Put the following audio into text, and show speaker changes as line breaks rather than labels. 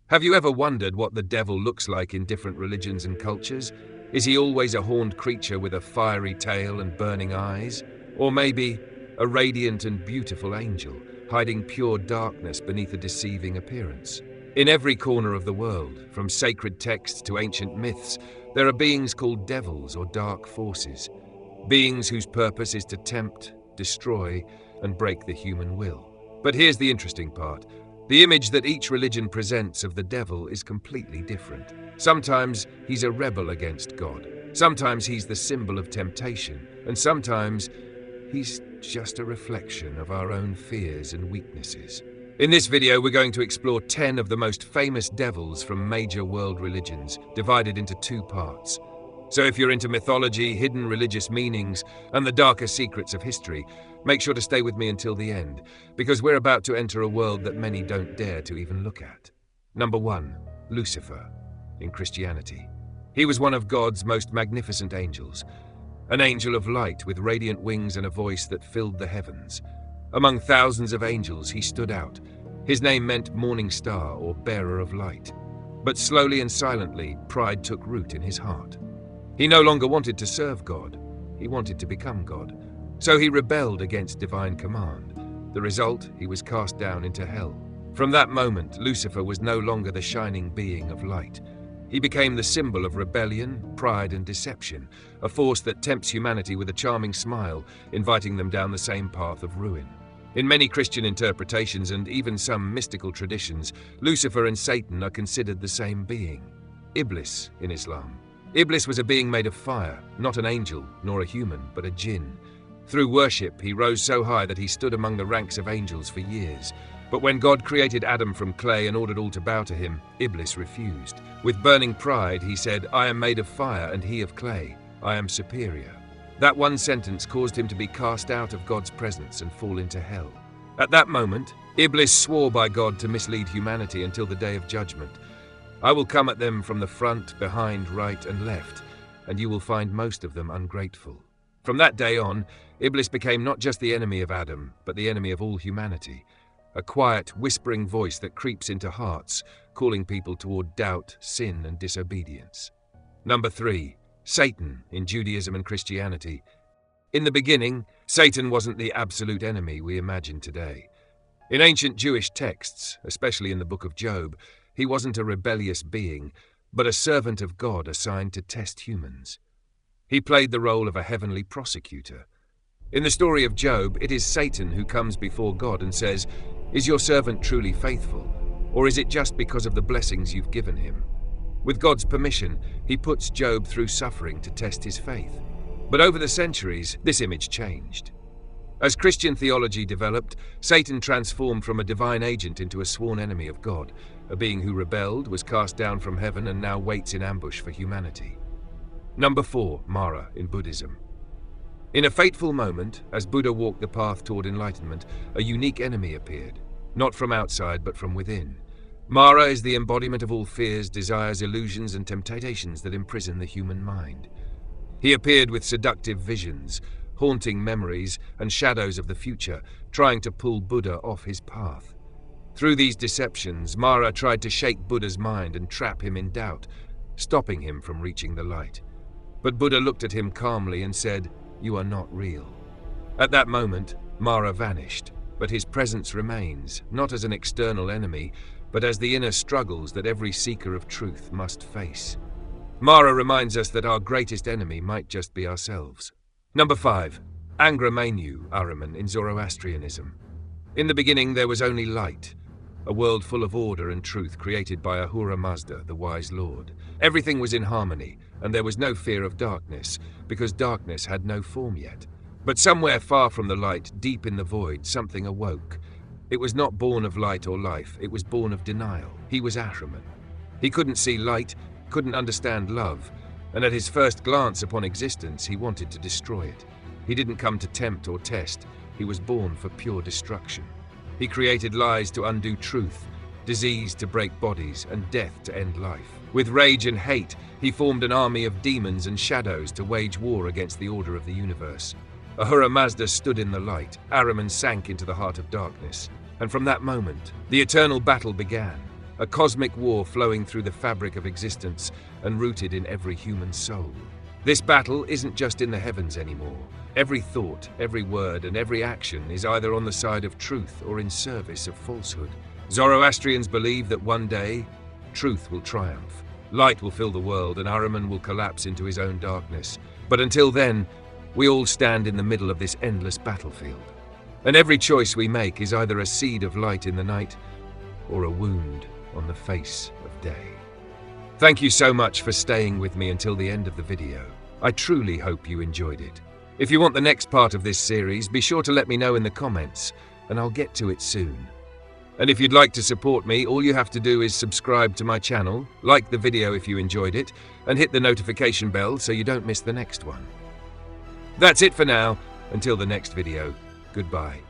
Have you ever wondered what the devil looks like in different religions and cultures? Is he always a horned creature with a fiery tail and burning eyes? Or maybe a radiant and beautiful angel, hiding pure darkness beneath a deceiving appearance? In every corner of the world, from sacred texts to ancient myths, there are beings called devils or dark forces. Beings whose purpose is to tempt, destroy, and break the human will. But here's the interesting part. The image that each religion presents of the devil is completely different. Sometimes he's a rebel against God. Sometimes he's the symbol of temptation. And sometimes he's just a reflection of our own fears and weaknesses. In this video, we're going to explore 10 of the most famous devils from major world religions, divided into 2 parts. So if you're into mythology, hidden religious meanings, and the darker secrets of history, make sure to stay with me until the end, because we're about to enter a world that many don't dare to even look at. Number 1. Lucifer, in Christianity. He was one of God's most magnificent angels, an angel of light with radiant wings and a voice that filled the heavens. Among thousands of angels, he stood out. His name meant morning star or bearer of light. But slowly and silently, pride took root in his heart. He no longer wanted to serve God. He wanted to become God. So he rebelled against divine command. The result, he was cast down into hell. From that moment, Lucifer was no longer the shining being of light. He became the symbol of rebellion, pride, and deception, a force that tempts humanity with a charming smile, inviting them down the same path of ruin. In many Christian interpretations and even some mystical traditions, Lucifer and Satan are considered the same being. Iblis in Islam. Iblis was a being made of fire, not an angel, nor a human, but a jinn. Through worship, he rose so high that he stood among the ranks of angels for years. But when God created Adam from clay and ordered all to bow to him, Iblis refused. With burning pride, he said, "I am made of fire and he of clay. I am superior." That one sentence caused him to be cast out of God's presence and fall into hell. At that moment, Iblis swore by God to mislead humanity until the day of judgment. "I will come at them from the front, behind, right, and left, and you will find most of them ungrateful." From that day on, Iblis became not just the enemy of Adam, but the enemy of all humanity. A quiet, whispering voice that creeps into hearts, calling people toward doubt, sin, and disobedience. Number 3. Satan in Judaism and Christianity. In the beginning, Satan wasn't the absolute enemy we imagine today. In ancient Jewish texts, especially in the book of Job, he wasn't a rebellious being, but a servant of God assigned to test humans. He played the role of a heavenly prosecutor. In the story of Job, it is Satan who comes before God and says, "Is your servant truly faithful, or is it just because of the blessings you've given him?" With God's permission, he puts Job through suffering to test his faith. But over the centuries, this image changed. As Christian theology developed, Satan transformed from a divine agent into a sworn enemy of God, a being who rebelled, was cast down from heaven, and now waits in ambush for humanity. Number 4. Mara in Buddhism. In a fateful moment, as Buddha walked the path toward enlightenment, a unique enemy appeared, not from outside but from within. Mara is the embodiment of all fears, desires, illusions, and temptations that imprison the human mind. He appeared with seductive visions, haunting memories, and shadows of the future, trying to pull Buddha off his path. Through these deceptions, Mara tried to shake Buddha's mind and trap him in doubt, stopping him from reaching the light. But Buddha looked at him calmly and said, "You are not real." At that moment, Mara vanished, but his presence remains, not as an external enemy, but as the inner struggles that every seeker of truth must face. Mara reminds us that our greatest enemy might just be ourselves. Number 5. Ahriman in Zoroastrianism. In the beginning there was only light, a world full of order and truth created by Ahura Mazda, the wise lord. Everything was in harmony, and there was no fear of darkness, because darkness had no form yet. But somewhere far from the light, deep in the void, something awoke. It was not born of light or life, it was born of denial. He was Ahriman. He couldn't see light, couldn't understand love, and at his first glance upon existence, he wanted to destroy it. He didn't come to tempt or test, he was born for pure destruction. He created lies to undo truth, disease to break bodies, and death to end life. With rage and hate, he formed an army of demons and shadows to wage war against the order of the universe. Ahura Mazda stood in the light, Ahriman sank into the heart of darkness. And from that moment, the eternal battle began. a cosmic war flowing through the fabric of existence and rooted in every human soul. This battle isn't just in the heavens anymore. Every thought, every word, and every action is either on the side of truth or in service of falsehood. Zoroastrians believe that one day, truth will triumph. Light will fill the world and Ahriman will collapse into his own darkness. But until then, we all stand in the middle of this endless battlefield. And every choice we make is either a seed of light in the night or a wound on the face of day. Thank you so much for staying with me until the end of the video. I truly hope you enjoyed it. If you want the next part of this series, be sure to let me know in the comments, and I'll get to it soon. And if you'd like to support me, all you have to do is subscribe to my channel, like the video if you enjoyed it, and hit the notification bell so you don't miss the next one. That's it for now. Until the next video, goodbye.